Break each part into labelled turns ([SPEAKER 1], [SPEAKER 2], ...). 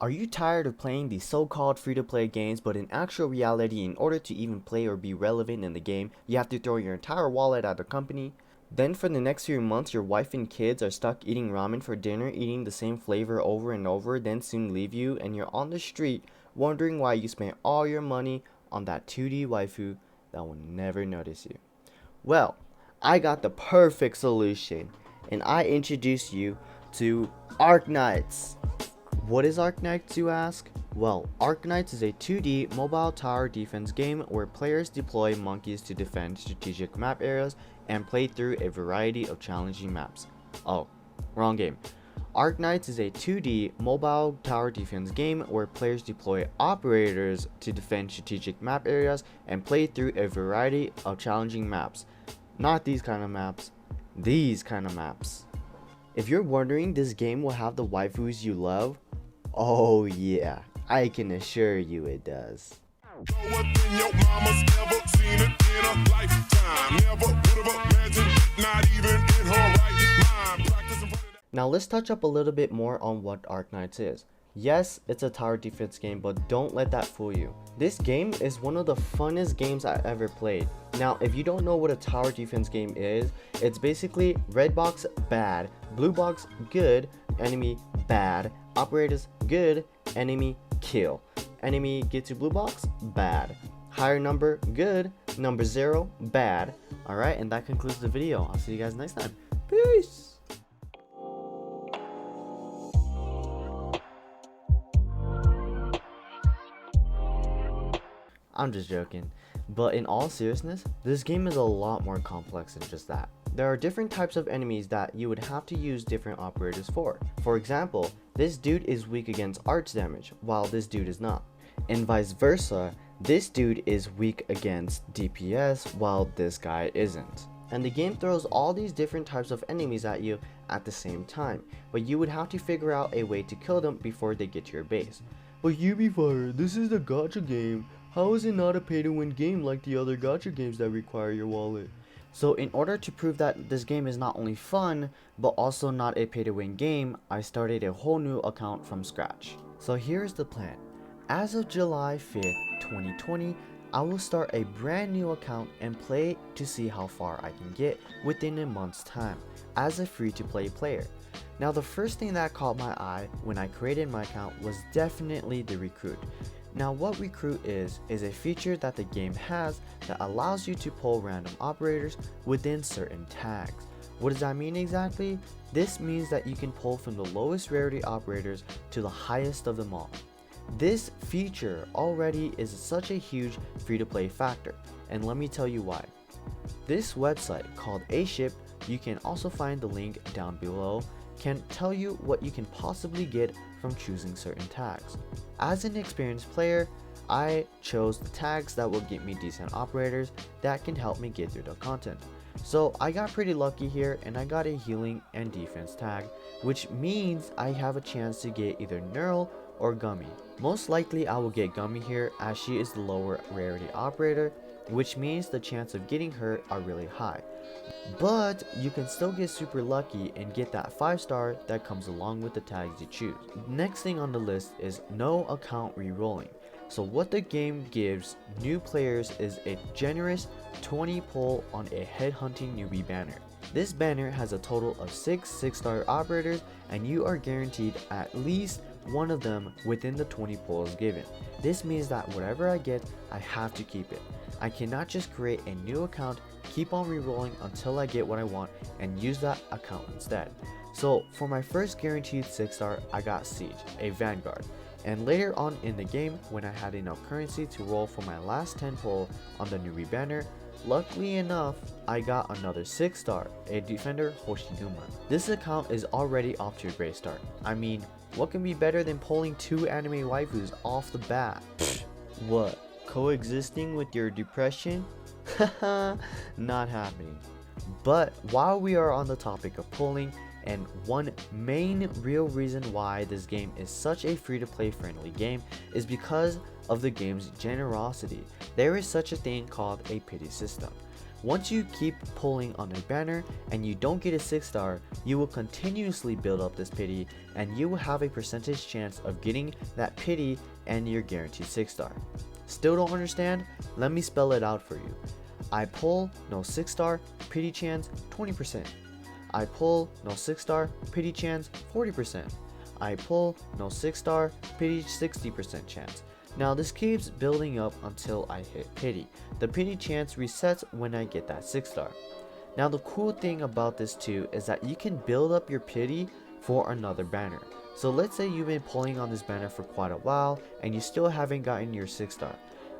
[SPEAKER 1] Are you tired of playing these so-called free-to-play games, but in actual reality, in order to even play or be relevant in the game, you have to throw your entire wallet at the company? Then for the next few months, your wife and kids are stuck eating ramen for dinner, eating the same flavor over and over, then soon leave you, and you're on the street wondering why you spent all your money on that 2D waifu that will never notice you. Well, I got the perfect solution, and I introduce you to Arknights. What is Arknights, you ask? Well, Arknights is a 2D mobile tower defense game where players deploy monkeys to defend strategic map areas and play through a variety of challenging maps. Oh, wrong game. Arknights is a 2D mobile tower defense game where players deploy operators to defend strategic map areas and play through a variety of challenging maps. Not these kind of maps, these kind of maps. If you're wondering, this game will have the waifus you love? Oh yeah, I can assure you it does. Now let's touch up a little bit more on what Arknights is. Yes, it's a tower defense game, but don't let that fool you. This game is one of the funnest games I ever played. Now, if you don't know what a tower defense game is, it's basically red box bad, blue box good, enemy bad, operators good, enemy kill. Enemy get to blue box bad. Higher number good, number 0 bad. Alright, and that concludes the video. I'll see you guys next time. Peace! I'm just joking, but in all seriousness, this game is a lot more complex than just that. There are different types of enemies that you would have to use different operators for. For example, this dude is weak against arch damage, while this dude is not. And vice versa, this dude is weak against DPS, while this guy isn't. And the game throws all these different types of enemies at you at the same time, but you would have to figure out a way to kill them before they get to your base. But Ubifire, this is the gacha game. How is it not a pay-to-win game like the other gacha games that require your wallet? So in order to prove that this game is not only fun, but also not a pay-to-win game, I started a whole new account from scratch. So here's the plan. As of July 5th, 2020, I will start a brand new account and play to see how far I can get within a month's time as a free-to-play player. Now the first thing that caught my eye when I created my account was definitely the Recruit. Now what Recruit is a feature that the game has that allows you to pull random operators within certain tags. What does that mean exactly? This means that you can pull from the lowest rarity operators to the highest of them all. This feature already is such a huge free-to-play factor, and let me tell you why. This website called A-Ship, you can also find the link down below, can tell you what you can possibly get from choosing certain tags. As an experienced player, I chose the tags that will get me decent operators that can help me get through the content. So I got pretty lucky here and I got a healing and defense tag, which means I have a chance to get either Neural or Gummy. Most likely I will get Gummy here as she is the lower rarity operator, which means the chance of getting her are really high. But you can still get super lucky and get that 5-star that comes along with the tags you choose. Next thing on the list is no account rerolling. So what the game gives new players is a generous 20 pull on a headhunting newbie banner. This banner has a total of 6-star operators and you are guaranteed at least one of them within the 20 pulls given. This means that whatever I get, I have to keep it. I cannot just create a new account, keep on rerolling until I get what I want and use that account instead. So for my first guaranteed 6-star, I got Siege, a Vanguard. And later on in the game, when I had enough currency to roll for my last 10 pull on the newbie banner, luckily enough, I got another 6-star, a Defender Hoshiguma. This account is already off to a great start. I mean, what can be better than pulling 2 anime waifus off the bat? What? Coexisting with your depression? Haha, not happening. But while we are on the topic of pulling, and one main real reason why this game is such a free-to-play friendly game is because of the game's generosity. There is such a thing called a pity system. Once you keep pulling on a banner and you don't get a 6-star, you will continuously build up this pity and you will have a percentage chance of getting that pity and your guaranteed 6-star. Still don't understand? Let me spell it out for you. I pull, no 6-star, pity chance 20%. I pull, no 6-star, pity chance 40%. I pull, no 6-star, pity 60% chance. Now this keeps building up until I hit pity. The pity chance resets when I get that 6-star. Now the cool thing about this too is that you can build up your pity for another banner. So let's say you've been pulling on this banner for quite a while and you still haven't gotten your 6-star.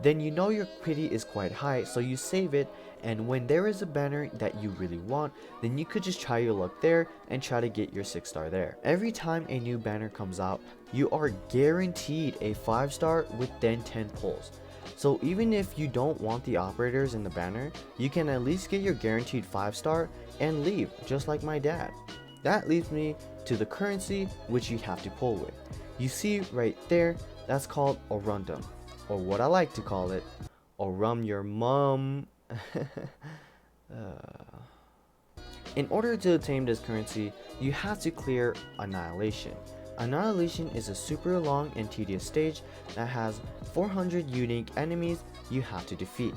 [SPEAKER 1] Then you know your pity is quite high, so you save it, and when there is a banner that you really want, then you could just try your luck there and try to get your 6-star there. Every time a new banner comes out, you are guaranteed a 5-star with then 10 pulls. So even if you don't want the operators in the banner, you can at least get your guaranteed 5-star and leave, just like my dad. That leads me to the currency which you have to pull with. You see right there, that's called Orundum, or what I like to call it, Orum your mum. In order to obtain this currency, you have to clear Annihilation. Annihilation is a super long and tedious stage that has 400 unique enemies you have to defeat.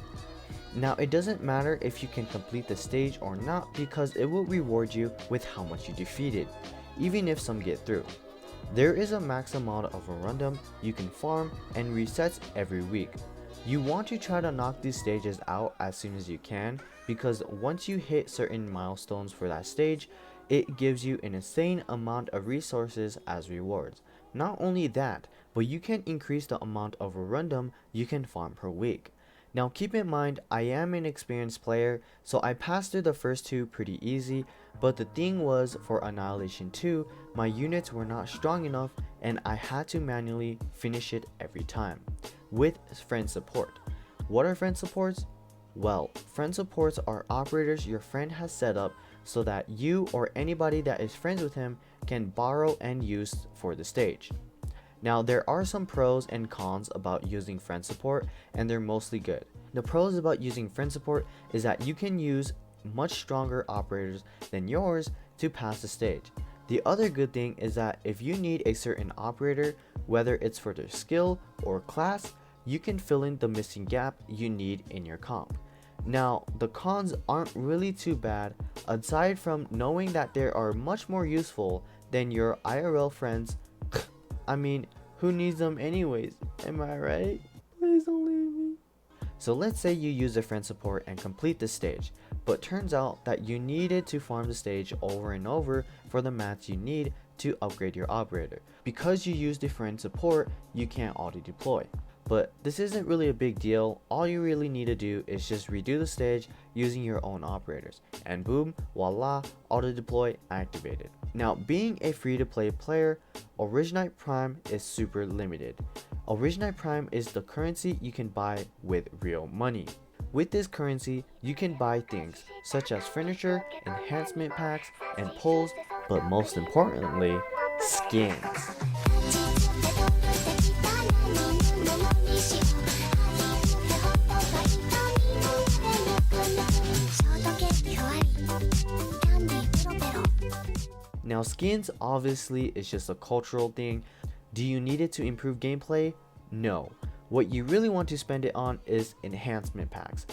[SPEAKER 1] Now it doesn't matter if you can complete the stage or not, because it will reward you with how much you defeated, even if some get through. There is a max amount of Orundum you can farm and resets every week. You want to try to knock these stages out as soon as you can, because once you hit certain milestones for that stage, it gives you an insane amount of resources as rewards. Not only that, but you can increase the amount of Orundum you can farm per week. Now keep in mind, I am an experienced player, so I passed through the first two pretty easy, but the thing was, for Annihilation 2, my units were not strong enough and I had to manually finish it every time, with friend support. What are friend supports? Well, friend supports are operators your friend has set up so that you or anybody that is friends with him can borrow and use for the stage. Now there are some pros and cons about using friend support, and they're mostly good. The pros about using friend support is that you can use much stronger operators than yours to pass the stage. The other good thing is that if you need a certain operator, whether it's for their skill or class, you can fill in the missing gap you need in your comp. Now the cons aren't really too bad, aside from knowing that they are much more useful than your IRL friends. I mean, who needs them anyways? Am I right? Please don't leave me. So let's say you use a friend support and complete the stage, but turns out that you needed to farm the stage over and over for the mats you need to upgrade your operator. Because you used a friend support, you can't auto deploy. But this isn't really a big deal. All you really need to do is just redo the stage using your own operators, and boom, voila, auto deploy activated. Now, being a free to play player, Originite Prime is super limited. Originite Prime is the currency you can buy with real money. With this currency, you can buy things such as furniture, enhancement packs, and pulls, but most importantly, skins. Now skins obviously is just a cultural thing. Do you need it to improve gameplay? No. What you really want to spend it on is enhancement packs.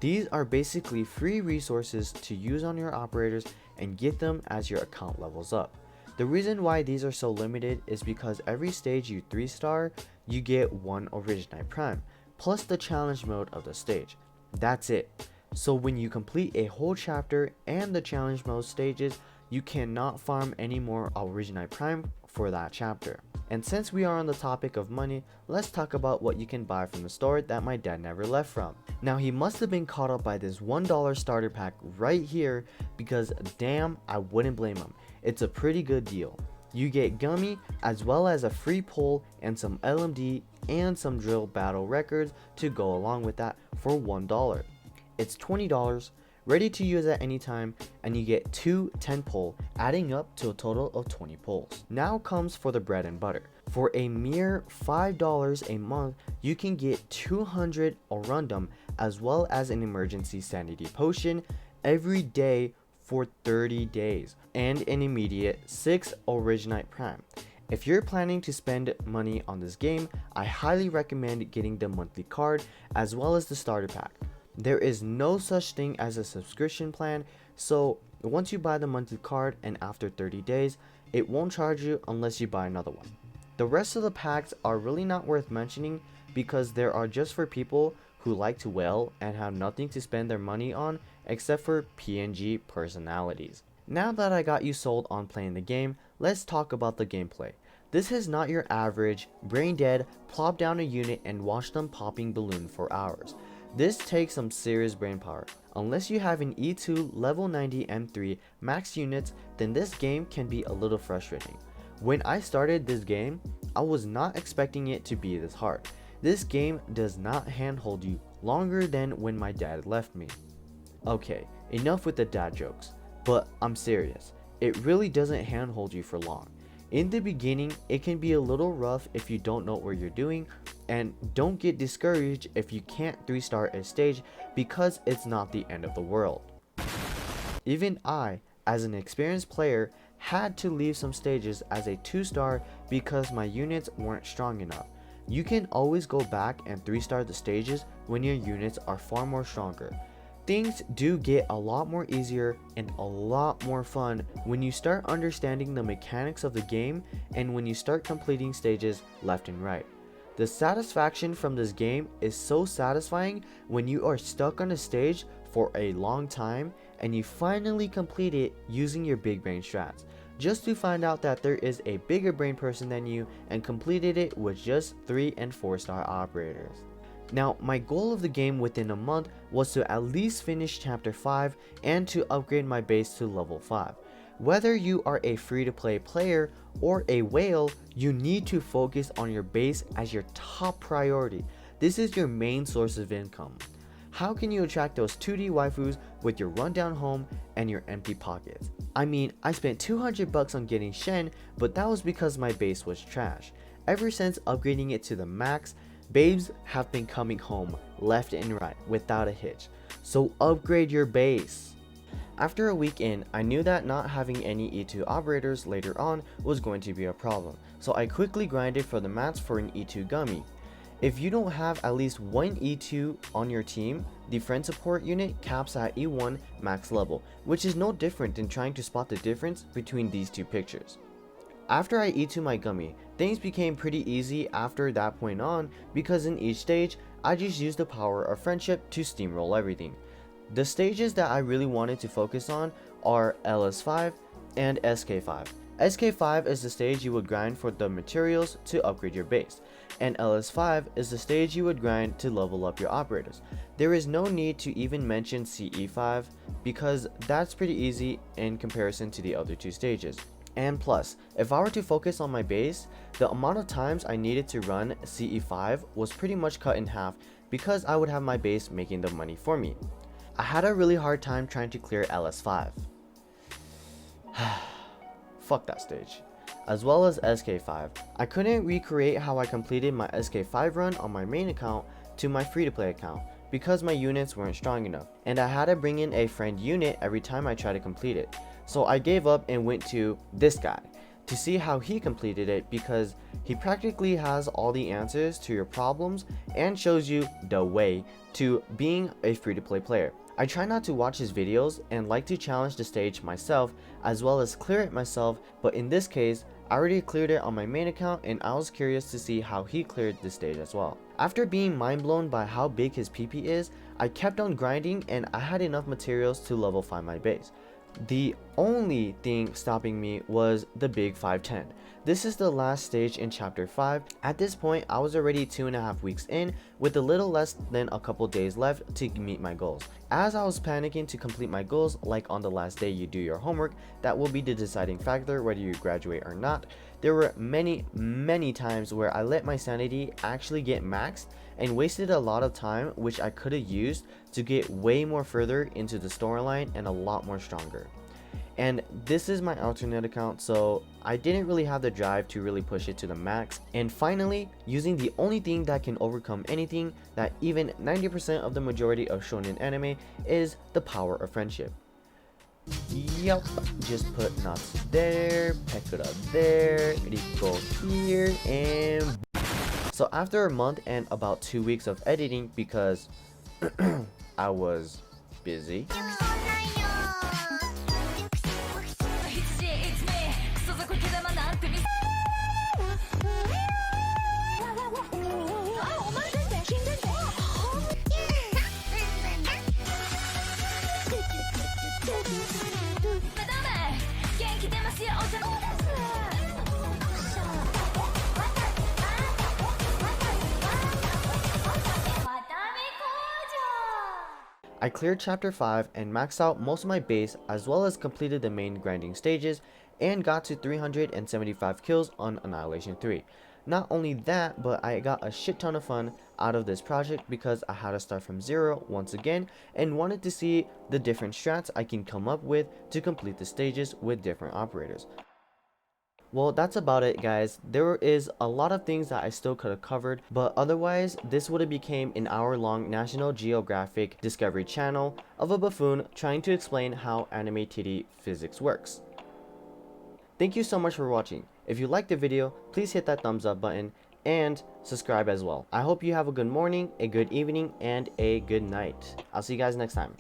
[SPEAKER 1] These are basically free resources to use on your operators and get them as your account levels up. The reason why these are so limited is because every stage you 3-star, you get one Originite Prime, plus the challenge mode of the stage. That's it. So when you complete a whole chapter and the challenge mode stages, you cannot farm any more Originite Prime for that chapter. And since we are on the topic of money, let's talk about what you can buy from the store that my dad never left from. Now he must have been caught up by this $1 starter pack right here, because damn, I wouldn't blame him. It's a pretty good deal. You get Gummy as well as a free pull and some LMD and some drill battle records to go along with that for $1. It's $20, ready to use at any time, and you get 2 10 pull, adding up to a total of 20 pulls. Now comes for the bread and butter. For a mere $5 a month, you can get 200 Orundum as well as an emergency sanity potion every day for 30 days, and an immediate 6 Originite Prime. If you're planning to spend money on this game, I highly recommend getting the monthly card as well as the starter pack. There is no such thing as a subscription plan, so once you buy the monthly card and after 30 days, it won't charge you unless you buy another one. The rest of the packs are really not worth mentioning because they are just for people who like to whale and have nothing to spend their money on except for PNG personalities. Now that I got you sold on playing the game, let's talk about the gameplay. This is not your average, brain dead, plop down a unit and watch them popping balloon for hours. This takes some serious brain power. Unless you have an E2 level 90 M3 max units, then this game can be a little frustrating. When I started this game, I was not expecting it to be this hard. This game does not handhold you longer than when my dad left me. Okay, enough with the dad jokes, but I'm serious. It really doesn't handhold you for long. In the beginning, it can be a little rough if you don't know what you're doing, and don't get discouraged if you can't 3-star a stage because it's not the end of the world. Even I, as an experienced player, had to leave some stages as a 2-star because my units weren't strong enough. You can always go back and 3-star the stages when your units are far more stronger. Things do get a lot more easier and a lot more fun when you start understanding the mechanics of the game and when you start completing stages left and right. The satisfaction from this game is so satisfying when you are stuck on a stage for a long time and you finally complete it using your big brain strats, just to find out that there is a bigger brain person than you and completed it with just 3 and 4-star operators. Now, my goal of the game within a month was to at least finish chapter 5 and to upgrade my base to level 5. Whether you are a free-to-play player or a whale, you need to focus on your base as your top priority. This is your main source of income. How can you attract those 2D waifus with your rundown home and your empty pockets? I mean, I spent 200 bucks on getting Shen, but that was because my base was trash. Ever since upgrading it to the max, babes have been coming home left and right without a hitch. So upgrade your base. After a week in, I knew that not having any E2 operators later on was going to be a problem, so I quickly grinded for the mats for an E2 gummy. If you don't have at least one E2 on your team, the friend support unit caps at E1 max level, which is no different than trying to spot the difference between these two pictures. After I E2 my gummy, things became pretty easy after that point on because in each stage, I just used the power of friendship to steamroll everything. The stages that I really wanted to focus on are LS5 and SK5. SK5 is the stage you would grind for the materials to upgrade your base, and LS5 is the stage you would grind to level up your operators. There is no need to even mention CE5 because that's pretty easy in comparison to the other two stages. And plus, if I were to focus on my base, the amount of times I needed to run CE5 was pretty much cut in half because I would have my base making the money for me. I had a really hard time trying to clear LS5. Fuck that stage. As well as SK5. I couldn't recreate how I completed my SK5 run on my main account to my free-to-play account because my units weren't strong enough, and I had to bring in a friend unit every time I tried to complete it. So I gave up and went to this guy to see how he completed it because he practically has all the answers to your problems and shows you the way to being a free-to-play player. I try not to watch his videos and like to challenge the stage myself as well as clear it myself, but in this case, I already cleared it on my main account and I was curious to see how he cleared this stage as well. After being mind blown by how big his PP is, I kept on grinding and I had enough materials to level 5 my base. The only thing stopping me was the big 510. This is the last stage in chapter 5. At this point, I was already 2.5 weeks in with a little less than a couple days left to meet my goals. As I was panicking to complete my goals, like on the last day you do your homework, that will be the deciding factor whether you graduate or not, there were many times where I let my sanity actually get maxed and wasted a lot of time which I could have used to get way more further into the storyline and a lot more stronger. And this is my alternate account, so I didn't really have the drive to really push it to the max. And finally, using the only thing that can overcome anything, that even 90% of the majority of shonen anime, is the power of friendship. Yup, just put Natsu there, Pekura there, Riko here, and so after a month and about 2 weeks of editing, because I was busy, I cleared chapter 5 and maxed out most of my base, as well as completed the main grinding stages and got to 375 kills on Annihilation 3. Not only that, but I got a shit ton of fun out of this project because I had to start from zero once again and wanted to see the different strats I can come up with to complete the stages with different operators. Well, that's about it, guys. There is a lot of things that I still could have covered, but otherwise this would have became an hour-long National Geographic Discovery Channel of a buffoon trying to explain how anime titty physics works. Thank you so much for watching. If you liked the video, please hit that thumbs up button and subscribe as well. I hope you have a good morning, a good evening, and a good night. I'll see you guys next time.